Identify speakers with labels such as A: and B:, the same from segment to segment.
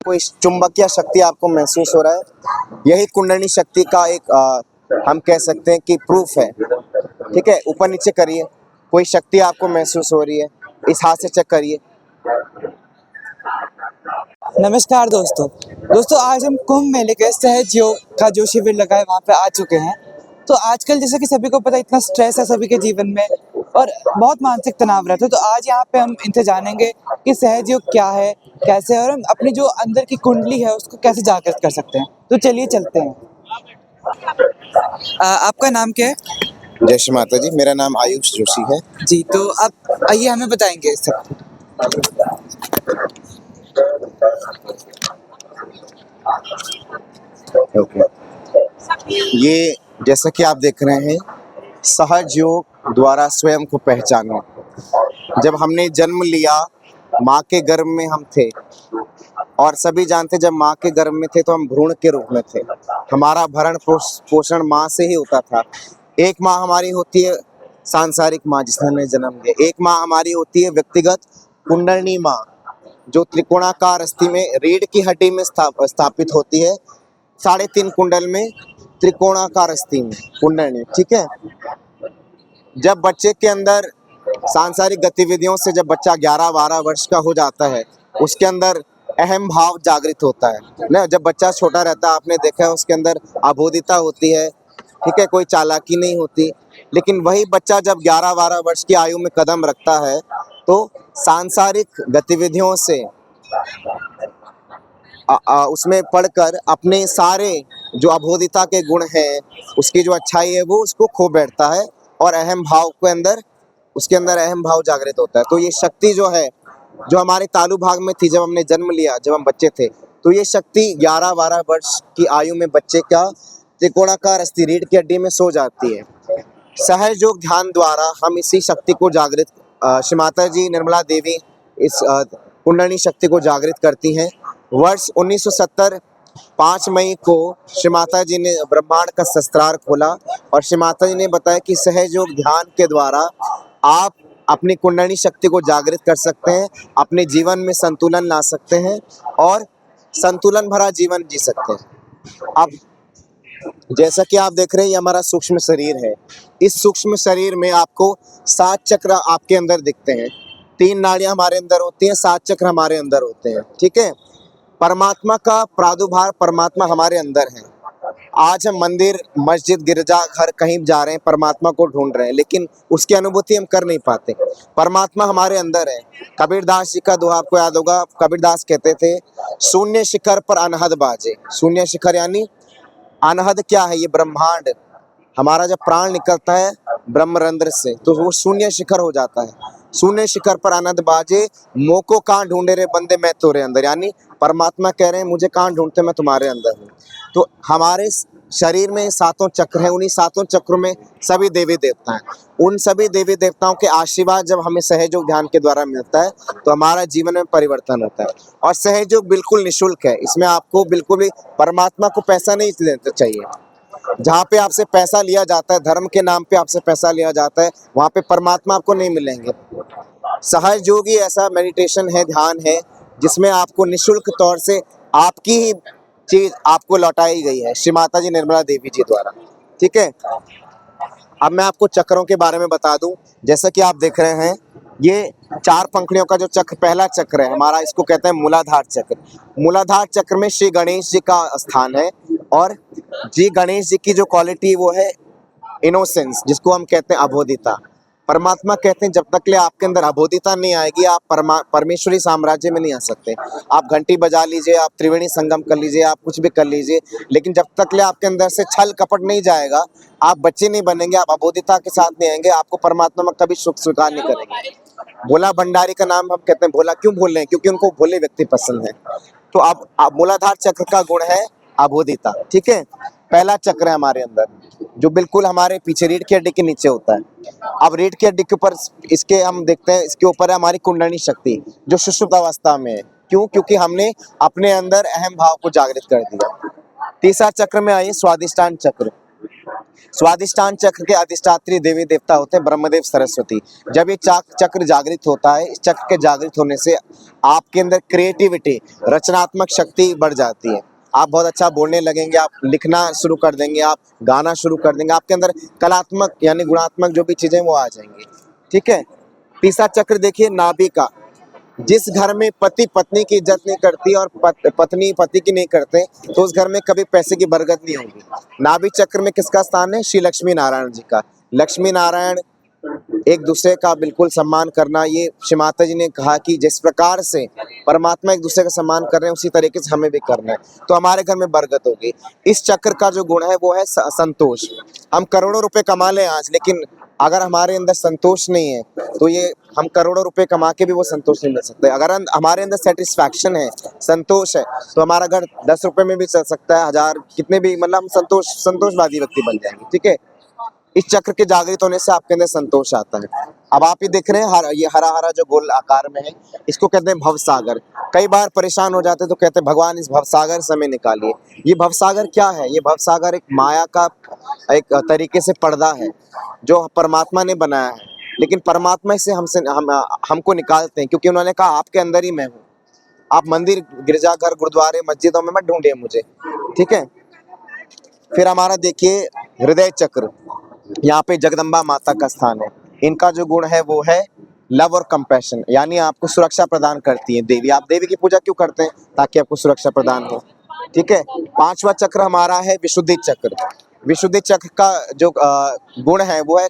A: कोई चुंबकीय शक्ति आपको महसूस हो रहा है, यही कुंडलिनी शक्ति का एक हम कह सकते हैं कि प्रूफ है। ठीक है, ऊपर नीचे करिए, कोई शक्ति आपको महसूस हो रही है, इस हाथ से चेक करिए।
B: नमस्कार दोस्तों आज हम कुंभ मेले के सहज योग का जो शिविर लगा है वहाँ पे आ चुके हैं। तो आजकल जैसे कि सभी को पता है इतना स्ट्रेस है सभी के जीवन में और बहुत मानसिक तनाव रहता है। तो आज यहाँ पे हम इनसे जानेंगे कि सहज योग क्या है, कैसे है और हम अपनी जो अंदर की कुंडली है उसको कैसे जागृत कर सकते हैं। तो चलिए चलते हैं। आपका नाम क्या है?
A: जय श्री माता जी, मेरा नाम आयुष जोशी है।
B: जी, तो आप आइए हमें बताएंगे सब।
A: ओके, ये जैसा कि आप देख रहे हैं, सहज योग द्वारा स्वयं को पहचानो। जब हमने जन्म लिया, माँ के गर्भ में हम थे और सभी जानते जब माँ के गर्भ में थे तो हम भ्रूण के रूप में थे। हमारा भरण पोषण माँ से ही होता था। एक माँ हमारी होती है सांसारिक माँ जिसने हमें जन्म दिया, एक माँ हमारी होती है व्यक्तिगत कुंडलिनी माँ जो त्रिकोणाकार अस्थि में रीढ़ की हड्डी में स्थापित होती है। 3.5 कुंडल में त्रिकोणाकार अस्थि में कुंडलिनी। ठीक है, जब बच्चे के अंदर सांसारिक गतिविधियों से जब बच्चा 11-12 वर्ष का हो जाता है, उसके अंदर अहम भाव जागृत होता है ना। जब बच्चा छोटा रहता है, आपने देखा है उसके अंदर अबोधिता होती है। ठीक है, कोई चालाकी नहीं होती। लेकिन वही बच्चा जब 11-12 वर्ष की आयु में कदम रखता है तो सांसारिक गतिविधियों से उसमें पढ़कर अपने सारे जो अबोधिता के गुण हैं, उसकी जो अच्छाई है वो उसको खो बैठता है और अहम भाव के अंदर उसके अंदर अहम भाव जागृत होता है। तो ये शक्ति जो है, जो हमारे तालु भाग में थी जब हमने जन्म लिया, जब हम बच्चे थे, तो ये शक्ति 11-12 वर्ष की आयु में बच्चे का त्रिकोणाकार अस्थि रीढ़ की हड्डी में सो जाती है। सहज योग ध्यान द्वारा हम इसी शक्ति को जागृत श्री माता जी निर्मला देवी इस कुंडलिनी शक्ति को जागृत करती हैं। वर्ष 1970 5 मई को श्री माता जी ने ब्रह्मांड का शस्त्रार खोला और श्री माता जी ने बताया कि सहज योग ध्यान के द्वारा आप अपनी कुंडलिनी शक्ति को जागृत कर सकते हैं, अपने जीवन में संतुलन ला सकते हैं और संतुलन भरा जीवन जी सकते हैं। अब जैसा कि आप देख रहे हैं, ये हमारा सूक्ष्म शरीर है। इस सूक्ष्म शरीर में आपको 7 चक्र आपके अंदर दिखते हैं। 3 नाड़ियां हमारे अंदर होती हैं, 7 चक्र हमारे अंदर होते हैं। ठीक है, परमात्मा का प्रादुर्भाव परमात्मा हमारे अंदर है। आज हम मंदिर, मस्जिद, गिरजा घर कहीं जा रहे हैं, परमात्मा को ढूंढ रहे हैं, लेकिन उसकी अनुभूति हम कर नहीं पाते। परमात्मा हमारे अंदर है। कबीरदास जी का दोहा आपको याद होगा। कबीरदास कहते थे, शून्य शिखर पर अनहद बाजे। शून्य शिखर यानी अनहद क्या है? ये ब्रह्मांड। हमारा जब प्राण निकलता है ब्रह्मरंध्र से तो वो शून्य शिखर हो जाता है। शून्य शिखर पर आनंद बाजे, मोको कहाँ ढूंढे रे बंदे मैं तोरे अंदर। यानी परमात्मा कह रहे हैं मुझे कहाँ ढूंढते, मैं तुम्हारे अंदर हूँ। तो हमारे शरीर में 7 चक्र हैं, उन्हीं 7 चक्रों में सभी देवी देवता हैं। उन सभी देवी देवताओं के आशीर्वाद जब हमें सहयोग ध्यान के द्वारा मिलता है तो हमारा जीवन में परिवर्तन होता है। और सहयोग बिल्कुल निःशुल्क है, इसमें आपको बिल्कुल भी परमात्मा को पैसा नहीं देना चाहिए। जहाँ पे आपसे पैसा लिया जाता है, धर्म के नाम पे आपसे पैसा लिया जाता है, वहाँ पे परमात्मा आपको नहीं मिलेंगे। सहज योग ही ऐसा मेडिटेशन है, ध्यान है, जिसमें आपको निःशुल्क तौर से आपकी ही चीज आपको लौटाई गई है श्री माता जी निर्मला देवी जी द्वारा। ठीक है, अब मैं आपको चक्रों के बारे में बता दूं। जैसा कि आप देख रहे हैं, ये 4 पंखुड़ियों का जो चक्र, पहला चक्र है हमारा, इसको कहते हैं मूलाधार चक्र। मूलाधार चक्र में श्री गणेश जी का स्थान है और जी गणेश जी की जो क्वालिटी वो है इनोसेंस, जिसको हम कहते हैं अबोधिता। परमात्मा कहते हैं जब तक ले आपके अंदर अबोधिता नहीं आएगी आप परमेश्वरी साम्राज्य में नहीं आ सकते। आप घंटी बजा लीजिए, आप त्रिवेणी संगम कर लीजिए, आप कुछ भी कर लीजिए, लेकिन जब तक ले आपके अंदर से छल कपट नहीं जाएगा, आप बच्चे नहीं बनेंगे, आप अबोधिता के साथ नहीं आएंगे, आपको परमात्मा में कभी सुख स्वीकार नहीं करेंगे। भोला भंडारी का नाम हम कहते हैं भोला क्यों बोल रहे हैं? क्योंकि उनको भोले व्यक्ति पसंद है। तो अब मूलाधार चक्र का गुण है अबोधिता। ठीक है, पहला चक्र है हमारे अंदर जो बिल्कुल हमारे पीछे रीढ़ की हड्डी के नीचे होता है। अब रीढ़ की हड्डी के ऊपर इसके हम देखते हैं, इसके ऊपर है हमारी कुंडलिनी शक्ति जो सुषुप्त अवस्था में है। क्यों? क्योंकि हमने अपने अंदर अहम भाव को जागृत कर दिया। तीसरा चक्र में आइए, स्वादिष्टान चक्र। स्वादिष्टान चक्र के अधिष्ठात्री देवी देवता होते हैं ब्रह्मदेव सरस्वती। जब ये चक्र जागृत होता है, इस चक्र के जागृत होने से आपके अंदर क्रिएटिविटी, रचनात्मक शक्ति बढ़ जाती है। आप बहुत अच्छा बोलने लगेंगे, आप लिखना शुरू कर देंगे, आप गाना शुरू कर देंगे, आपके अंदर कलात्मक यानी गुणात्मक जो भी चीजें वो आ जाएंगी। ठीक है। तीसरा चक्र देखिए नाभि का। जिस घर में पति पत्नी की इज्जत नहीं करती और पत्नी पति की नहीं करते, तो उस घर में कभी पैसे की बरकत नहीं होगी। नाभि चक्र में किसका स्थान है? श्री लक्ष्मी नारायण जी का। लक्ष्मी नारायण एक दूसरे का बिल्कुल सम्मान करना, ये श्री माता जी ने कहा कि जिस प्रकार से परमात्मा एक दूसरे का सम्मान कर रहे हैं उसी तरीके से हमें भी करना है, तो हमारे घर में बरकत होगी। इस चक्र का जो गुण है वो है संतोष। हम करोड़ों रुपए कमा लें आज, लेकिन अगर हमारे अंदर संतोष नहीं है तो ये हम करोड़ों रुपए कमा के भी वो संतोष नहीं मिल सकते। अगर हमारे अंदर सेटिस्फैक्शन है, संतोष है, तो हमारा घर 10 रुपए में भी चल सकता है, 1000 कितने भी, मतलब हम संतोषवादी व्यक्ति बन जाएंगे। ठीक है। इस चक्र के जागृत होने से आपके अंदर संतोष आता है। अब आप ये देख रहे हैं ये हरा हरा जो गोल आकार में है, इसको कहते हैं भवसागर। कई बार परेशान हो जाते हैं तो कहते हैं भगवान इस भवसागर से हमें निकालिए। ये भवसागर क्या है? ये भवसागर एक माया का एक तरीके से पर्दा है जो परमात्मा ने बनाया है, लेकिन परमात्मा से हमको निकालते हैं, क्योंकि उन्होंने कहा आपके अंदर ही मैं हूँ। आप मंदिर, गिरजाघर, गुरुद्वारे, मस्जिदों में मत ढूंढिए मुझे। ठीक है। फिर हमारा देखिए हृदय चक्र, यहाँ पे जगदम्बा माता का स्थान है। इनका जो गुण है वो है लव और कंपैशन, यानी आपको सुरक्षा प्रदान करती है देवी। आप देवी की पूजा क्यों करते हैं? ताकि आपको सुरक्षा प्रदान हो। ठीक है। पांचवा चक्र हमारा है विशुद्धि चक्र। विशुद्धि चक्र का जो गुण है वो है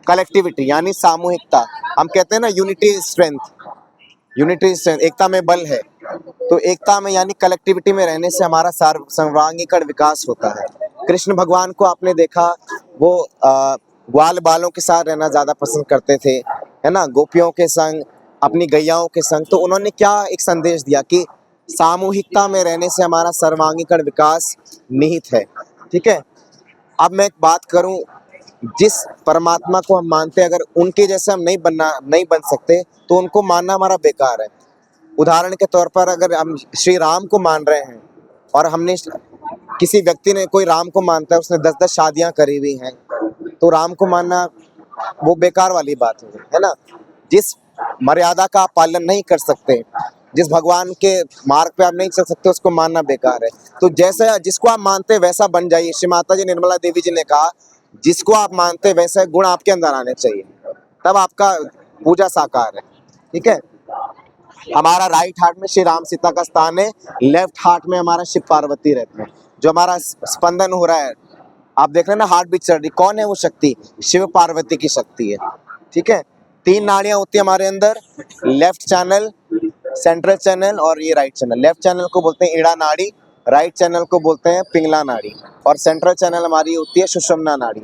A: कलेक्टिविटी, यानी सामूहिकता। हम कहते हैं ना यूनिटी स्ट्रेंथ, यूनिटी स्ट्रेंथ, एकता में बल है। तो एकता में यानी कलेक्टिविटी में रहने से हमारा सर्वांगीण विकास होता है। कृष्ण भगवान को आपने देखा, वो ग्वाल बालों के साथ रहना ज्यादा पसंद करते थे, है ना, गोपियों के संग, अपनी गैयाओं के संग। तो उन्होंने क्या एक संदेश दिया कि सामूहिकता में रहने से हमारा सर्वांगीण विकास निहित है। ठीक है। अब मैं एक बात करूं, जिस परमात्मा को हम मानते हैं, अगर उनके जैसे हम नहीं बन सकते तो उनको मानना हमारा बेकार है। उदाहरण के तौर पर अगर हम श्री राम को मान रहे हैं और हमने किसी व्यक्ति ने, कोई राम को मानता है, उसने 10-10 शादियां करी हुई हैं, तो राम को मानना वो बेकार वाली बात है ना। जिस मर्यादा का आप पालन नहीं कर सकते, जिस भगवान के मार्ग पे आप नहीं चल सकते, उसको मानना बेकार है। तो जैसे जिसको आप मानते हैं वैसा बन जाइए। श्री माता जी निर्मला देवी जी ने कहा जिसको आप मानते हैं वैसे गुण आपके अंदर आने चाहिए, तब आपका पूजा साकार है। ठीक है। हमारा राइट हार्ट में श्री राम सीता का स्थान है, लेफ्ट हार्ट में हमारा शिव पार्वती रहते हैं। जो हमारा स्पंदन हो रहा है, आप देख रहे हैं ना, हार्ट बीट चल रही, कौन है वो शक्ति? शिव पार्वती की शक्ति है। ठीक है। 3 नाड़ियां होती है हमारे अंदर, लेफ्ट चैनल, सेंट्रल चैनल और ये राइट चैनल। लेफ्ट चैनल को बोलते हैं ईड़ा नाड़ी, राइट चैनल को बोलते हैं पिंगला नाड़ी, और सेंट्रल चैनल हमारी होती है सुषुम्ना नाड़ी।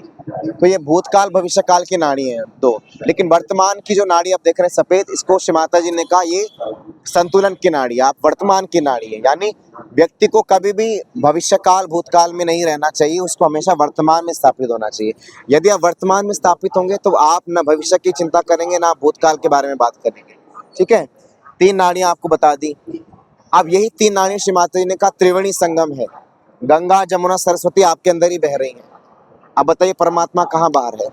A: तो ये भूतकाल भविष्य काल की नाड़ी है 2। लेकिन वर्तमान की जो नाड़ी आप देख रहे हैं सफेद, इसको श्री माता जी ने कहा ये संतुलन की नाड़ी है, आप वर्तमान की नाड़ी है। यानी व्यक्ति को कभी भी भविष्य काल भूतकाल में नहीं रहना चाहिए, उसको हमेशा वर्तमान में स्थापित होना चाहिए। यदि आप वर्तमान में स्थापित होंगे तो आप ना भविष्य की चिंता करेंगे, ना भूतकाल के बारे में बात करेंगे। ठीक है। 3 नाड़ियां आपको बता दी। अब यही 3 नाड़ियां श्री माता जी ने कहा त्रिवेणी संगम है, गंगा जमुना सरस्वती आपके अंदर ही बह रही हैं। अब बताइए परमात्मा कहाँ बाहर है?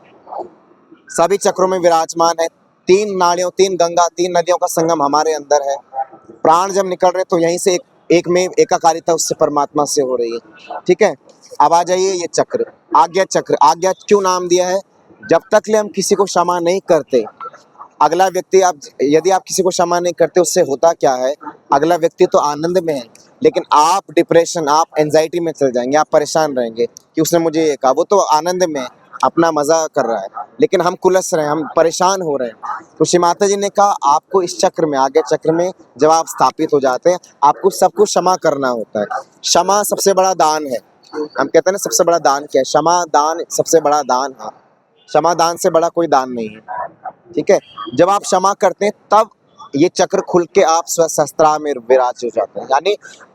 A: सभी चक्रों में विराजमान है। 3 नाड़ियों, 3 गंगा, 3 नदियों का संगम हमारे अंदर है। प्राण जब निकल रहे तो यहीं से एक में एकाकारिता उससे परमात्मा से हो रही है। ठीक है। अब आ जाइए ये चक्र, आज्ञा चक्र। आज्ञा क्यों नाम दिया है? जब तक ले हम किसी को क्षमा नहीं करते, अगला व्यक्ति, आप यदि आप किसी को क्षमा नहीं करते, उससे होता क्या है, अगला व्यक्ति तो आनंद में है, लेकिन आप डिप्रेशन, आप एंजाइटी में चल जाएंगे, आप परेशान रहेंगे कि उसने मुझे ये कहा। वो तो आनंद में अपना मजा कर रहा है, लेकिन हम कुलस रहे हैं, हम परेशान हो रहे हैं। तो श्री माता जी ने कहा आपको इस चक्र में, आगे चक्र में जब आप स्थापित हो जाते हैं, आपको सबको क्षमा करना होता है। क्षमा सबसे बड़ा दान है। हम कहते हैं ना सबसे बड़ा दान क्या है? क्षमा दान सबसे बड़ा दान है। क्षमा दान से बड़ा कोई दान नहीं है। ठीक है। जब आप क्षमा करते हैं तब ये चक्र खुल के आप स्वशस्त्रा में विराज हो जाते हैं। यानी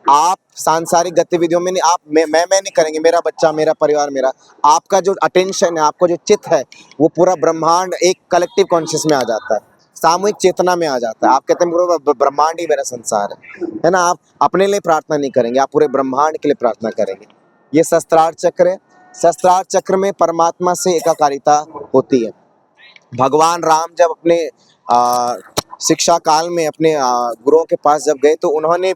A: आप सांसारिक गतिविधियों में नहीं, आप मैं नहीं करेंगे, मेरा बच्चा, मेरा परिवार, मेरा, आपका जो अटेंशन है, आपको जो चित्त है, वो पूरा ब्रह्मांड एक कलेक्टिव कॉन्शियस में आ जाता है, सामूहिक चेतना में आ जाता है। आप कहते हैं पूरा ब्रह्मांड ही मेरा संसार है ना। आप अपने लिए प्रार्थना नहीं करेंगे, आप पूरे ब्रह्मांड के लिए प्रार्थना करेंगे। ये शस्त्रार्थ चक्र है। सहस्त्रार चक्र में परमात्मा से एकाकारिता होती है। भगवान राम जब अपने शिक्षा काल में अपने गुरुओं के पास जब गए तो उन्होंने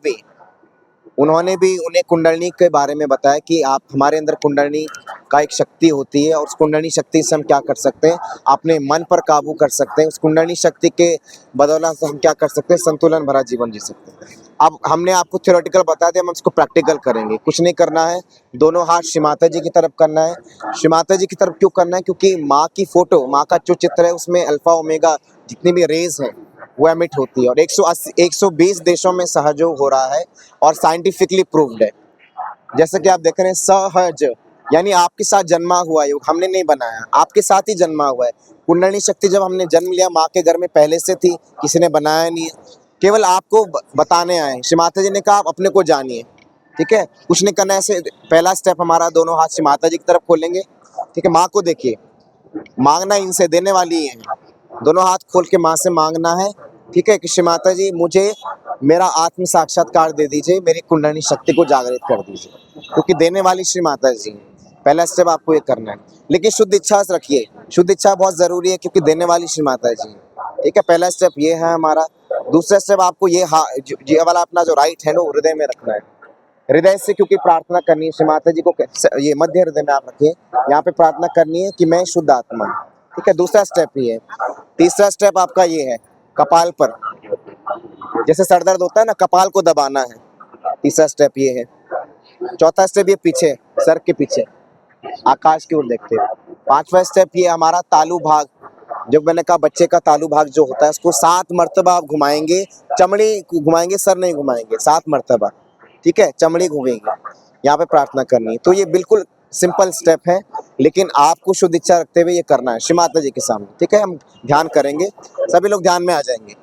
A: भी उन्हें कुंडलिनी के बारे में बताया कि आप हमारे अंदर कुंडलिनी का एक शक्ति होती है और उस कुंडलिनी शक्ति से हम क्या कर सकते हैं, अपने मन पर काबू कर सकते हैं। उस कुंडलिनी शक्ति के बदौलत से हम क्या कर सकते हैं, संतुलन भरा जीवन जी सकते हैं। अब हमने आपको थ्योरेटिकल बता दिया, हम इसको प्रैक्टिकल करेंगे। कुछ नहीं करना है, दोनों हाथ श्री माता जी की तरफ करना है। श्री माता जी की तरफ क्यों करना है? क्योंकि माँ की फोटो, माँ का जो चित्र है उसमें अल्फा ओमेगा जितनी भी रेज हैं वो एमिट होती है और 120 देशों में सहयोग हो रहा है और साइंटिफिकली प्रूव्ड है। जैसे कि आप देख रहे हैं, सहज यानी आपके साथ जन्मा हुआ योग, हमने नहीं बनाया, आपके साथ ही जन्मा हुआ है। कुंडलिनी शक्ति जब हमने जन्म लिया माँ के घर में पहले से थी, किसी ने बनाया नहीं है, केवल आपको बताने आए। श्री माता जी ने कहा आप अपने को जानिए, ठीक है, कुछ नहीं करना है। ऐसे पहला स्टेप हमारा, दोनों हाथ श्री माता जी की तरफ खोलेंगे, ठीक है, माँ को देखिए, मांगना इनसे, देने वाली है। दोनों हाथ खोल के माँ से मांगना है, ठीक है, कि श्री माता जी मुझे मेरा आत्म साक्षात्कार दे दीजिए, मेरी कुंडलिनी शक्ति को जागृत कर दीजिए, क्योंकि देने वाली श्री माता जी हैं। पहला स्टेप आपको ये करना है, लेकिन शुद्ध इच्छा से रखिए, शुद्ध इच्छा बहुत जरूरी है क्योंकि देने वाली श्री माता जी हैं, ठीक है। पहला स्टेप ये है हमारा। दूसरा स्टेप आपको ये वाला अपना जो राइट हैंड वो हृदय में रखना है, हृदय से, क्योंकि प्रार्थना करनी है श्री माता जी को। ये मध्य हृदय में आप रखिए, यहाँ पे प्रार्थना करनी है कि मैं शुद्ध आत्मा हूँ, ठीक है। दूसरा स्टेप ये है। तीसरा स्टेप आपका ये है, कपाल पर, जैसे सर दर्द होता है ना, कपाल को दबाना है, तीसरा स्टेप ये है। चौथा स्टेप ये पीछे, सर के पीछे आकाश की ओर देखते हैं। पांचवा स्टेप ये हमारा तालू भाग, जब मैंने कहा बच्चे का तालू भाग जो होता है उसको 7 मर्तबा आप घुमाएंगे, चमड़ी घुमाएंगे, सर नहीं घुमाएंगे, 7 मर्तबा, ठीक है, चमड़ी घूमेंगे, यहाँ पे प्रार्थना करनी है। तो ये बिल्कुल सिंपल स्टेप है, लेकिन आपको शुद्ध इच्छा रखते हुए ये करना है श्री माता जी के सामने, ठीक है। हम ध्यान करेंगे, सभी लोग ध्यान में आ जाएंगे,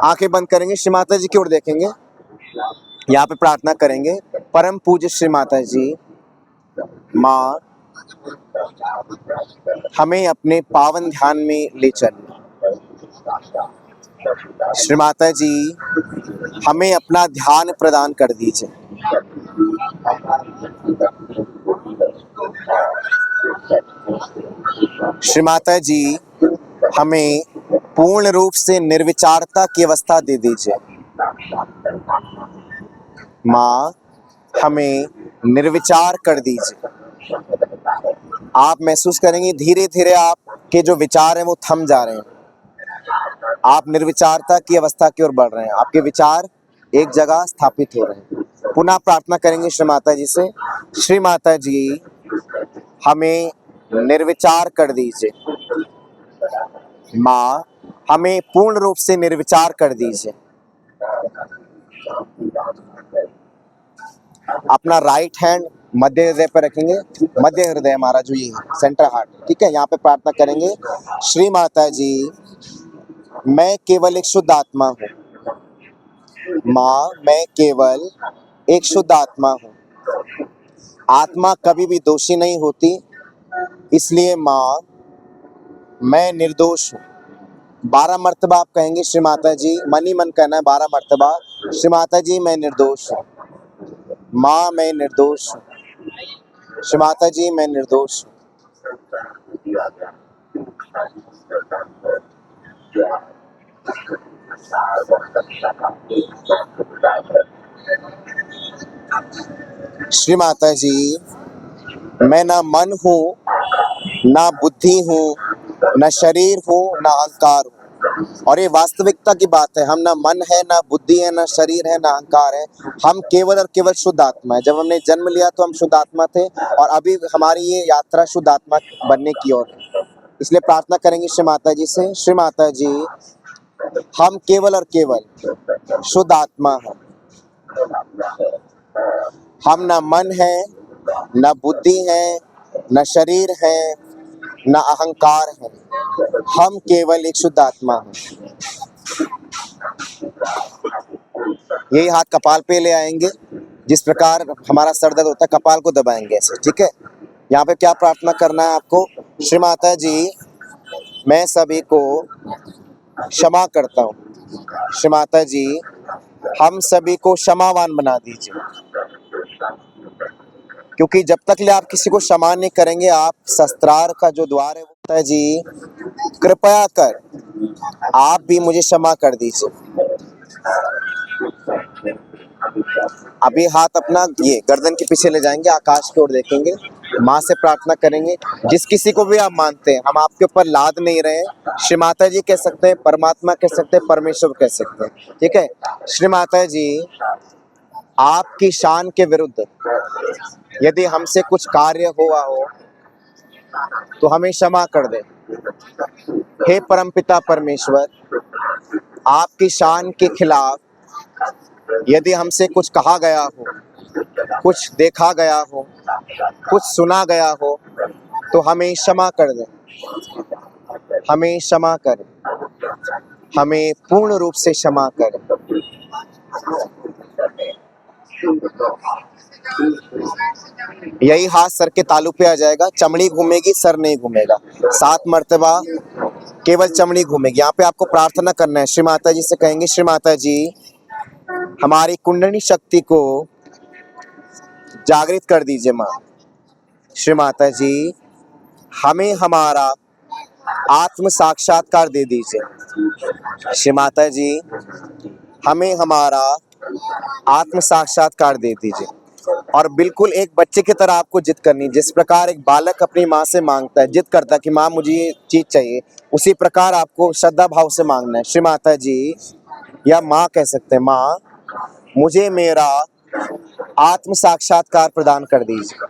A: आंखें बंद करेंगे, श्री माता जी की ओर देखेंगे, यहाँ पे प्रार्थना करेंगे। परम पूज्य श्री माता जी, माँ हमें अपने पावन ध्यान में ले चलिए। श्री माता जी हमें अपना ध्यान प्रदान कर दीजिए। श्री माता जी हमें पूर्ण रूप से निर्विचारता की अवस्था दे दीजिए। माँ हमें निर्विचार कर दीजिए। आप महसूस करेंगे धीरे धीरे आपके जो विचार हैं वो थम जा रहे हैं, आप निर्विचारता की अवस्था की ओर बढ़ रहे हैं, आपके विचार एक जगह स्थापित हो रहे हैं। पुनः प्रार्थना करेंगे श्री माता जी से, श्री माता जी हमें निर्विचार कर दीजिए। माँ हमें पूर्ण रूप से निर्विचार कर दीजिए। अपना राइट हैंड मध्य हृदय पर रखेंगे, मध्य हृदय हमारा जो ये सेंटर हार्ट, ठीक है, यहाँ पे प्रार्थना करेंगे। श्री माता जी मैं केवल एक शुद्ध आत्मा हूँ। माँ मैं केवल एक शुद्ध आत्मा हूँ, आत्मा कभी भी दोषी नहीं होती, इसलिए माँ मैं निर्दोष हूँ। 12 मर्तबा आप कहेंगे श्री माता जी, मन ही मन कहना है 12 मर्तबा, श्री माता जी मैं निर्दोष हूँ, माँ मैं निर्दोष हूँ, श्री माता जी मैं निर्दोष हूँ। श्री माता जी मैं ना मन हूँ, ना बुद्धि हूँ, ना शरीर हूँ, ना अहंकार हूँ। और ये वास्तविकता की बात है, हम ना मन है, ना बुद्धि है, ना शरीर है, ना अहंकार है, हम केवल और केवल शुद्ध आत्मा है। जब हमने जन्म लिया तो हम शुद्ध आत्मा थे और अभी हमारी ये यात्रा शुद्ध आत्मा बनने की ओर है। इसलिए प्रार्थना करेंगे श्री माता जी से, श्री माता जी हम केवल और केवल शुद्ध आत्मा हैं, हम ना मन है, ना बुद्धि है, ना शरीर है, ना अहंकार है, हम केवल एक शुद्ध आत्मा हैं। यही हाथ कपाल पे ले आएंगे, जिस प्रकार हमारा सर दर्द होता है कपाल को दबाएंगे ऐसे, ठीक है। यहाँ पे क्या प्रार्थना करना है आपको, श्री माता जी मैं सभी को क्षमा करता हूँ, श्री माता जी हम सभी को क्षमावान बना दीजिए। क्योंकि जब तक ले आप किसी को क्षमा नहीं करेंगे, आप शस्त्रार का जो द्वार है वो होता है जी, कृपया कर आप भी मुझे क्षमा कर दीजिए। अभी हाथ अपना ये गर्दन के पीछे ले जाएंगे, आकाश की ओर देखेंगे, माँ से प्रार्थना करेंगे। जिस किसी को भी आप मानते हैं, हम आपके ऊपर लाद नहीं रहे हैं। श्री माता जी कह सकते हैं, परमात्मा कह सकते हैं, परमेश्वर कह सकते हैं, ठीक है। श्री माता जी, आपकी शान के विरुद्ध यदि हमसे कुछ कार्य हुआ हो तो हमें क्षमा कर दे। हे परमपिता परमेश्वर, आपकी शान के खिलाफ यदि हमसे कुछ कहा गया हो, कुछ देखा गया हो, कुछ सुना गया हो, तो हमें क्षमा कर दे। हमें क्षमा कर, हमें पूर्ण रूप से क्षमा कर। यही हाथ सर के तालू पे आ जाएगा, चमड़ी घूमेगी, सर नहीं घूमेगा। 7 मर्तबा केवल चमड़ी घूमेगी। यहाँ पे आपको प्रार्थना करना है। श्री माता जी से कहेंगे, श्री माता जी, हमारी कुंडली शक्ति को जागृत कर दीजिए माँ। श्री माता जी, हमें हमारा आत्म साक्षात्कार दे दीजिए। श्री माता जी, हमें हमारा आत्म साक्षात्कार दे दीजिए। और बिल्कुल एक बच्चे की तरह आपको जिद करनी। जिस प्रकार एक बालक अपनी माँ से मांगता है, जिद करता है कि माँ मुझे ये चीज चाहिए, उसी प्रकार आपको श्रद्धा भाव से मांगना है। श्री माता जी, या माँ कह सकते हैं, माँ मुझे मेरा आत्म साक्षात्कार प्रदान कर दीजिए।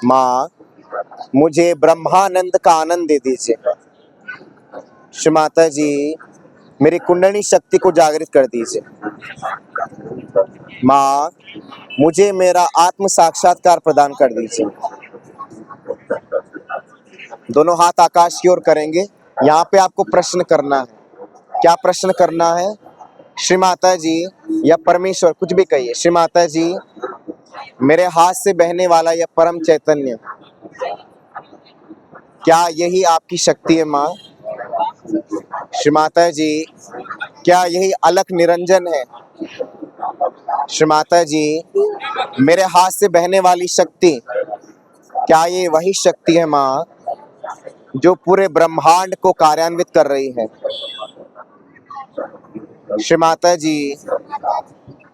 A: माँ मुझे ब्रह्मानंद का आनंद दे दीजिए। श्री माता जी, मेरी कुंडली शक्ति को जागृत कर दीजिए। माँ मुझे मेरा आत्म साक्षात्कार प्रदान कर दीजिए। दोनों हाथ आकाश की ओर करेंगे। यहाँ पे आपको प्रश्न करना है। क्या प्रश्न करना है? श्री माता जी या परमेश्वर, कुछ भी कहिए। श्री माता जी, मेरे हाथ से बहने वाला यह परम चैतन्य, क्या यही आपकी शक्ति है माँ? श्री माता जी, क्या यही अलख निरंजन है? श्री माता जी, मेरे हाथ से बहने वाली शक्ति, क्या ये वही शक्ति है माँ जो पूरे ब्रह्मांड को कार्यान्वित कर रही है? श्री माता जी,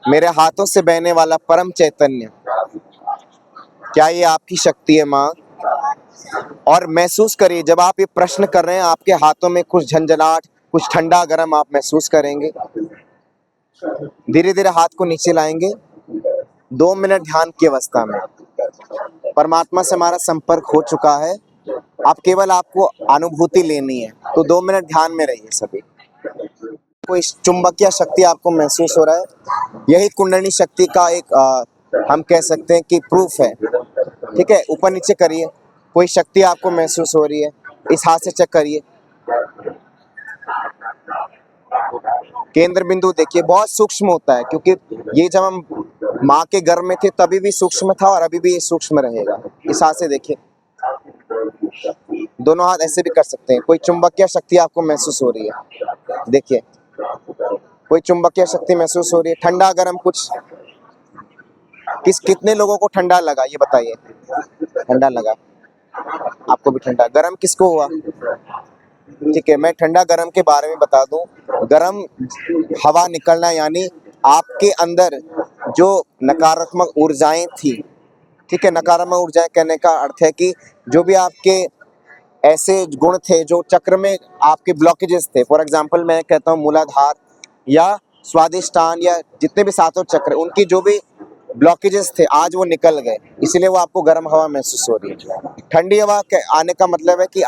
A: मेरे हाथों से बहने वाला परम चैतन्य, क्या ये आपकी शक्ति है माँ? और महसूस करिए, जब आप ये प्रश्न कर रहे हैं, आपके हाथों में कुछ झंझनाहट, कुछ ठंडा गर्म आप महसूस करेंगे। धीरे धीरे हाथ को नीचे लाएंगे। 2 मिनट ध्यान की अवस्था में। परमात्मा से हमारा संपर्क हो चुका है, अब केवल आपको अनुभूति लेनी है। तो 2 मिनट ध्यान में रहिए सभी। कोई चुंबकीय शक्ति आपको महसूस हो रहा है, यही कुंडली शक्ति का एक हम कह सकते हैं कि प्रूफ है, ठीक है। ऊपर नीचे करिए, कोई शक्ति आपको महसूस हो रही है, इस हाथ से चेक करिए। केंद्र बिंदु देखिए, बहुत सूक्ष्म होता है, क्योंकि ये जब हम माँ के गर्भ में थे तभी भी सूक्ष्म था और अभी भी ये सूक्ष्म रहेगा। इस हाथ से देखिए, दोनों हाथ ऐसे भी कर सकते हैं। कोई चुंबकीय शक्ति आपको महसूस हो रही है, देखिए, कोई चुंबकीय शक्ति महसूस हो रही है। ठंडा गर्म कुछ, कितने लोगों को ठंडा लगा ये बताइए? ठंडा लगा, आपको भी ठंडा। गर्म किसको हुआ? ठीक है, मैं ठंडा गर्म के बारे में बता दूं। गर्म हवा निकलना, यानी आपके अंदर जो नकारात्मक ऊर्जाएं थी, ठीक है, नकारात्मक ऊर्जाएं कहने का अर्थ है कि जो भी आपके ऐसे गुण थे जो चक्र में आपके ब्लॉकेजेस थे, फॉर एग्जांपल मैं कहता हूँ मूलाधार या स्वादिष्टान या जितने भी सातों चक्र, उनकी जो भी ब्लॉकेजेस थे आज वो निकल गए, इसलिए वो आपको गर्म हवा महसूस हो रही है। ठंडी हवा आने का मतलब है कि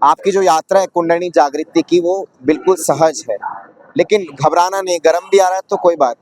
A: आपकी जो यात्रा है कुंडली जागृति की, वो बिल्कुल सहज है। लेकिन घबराना नहीं, गर्म भी आ रहा है तो कोई बात नहीं।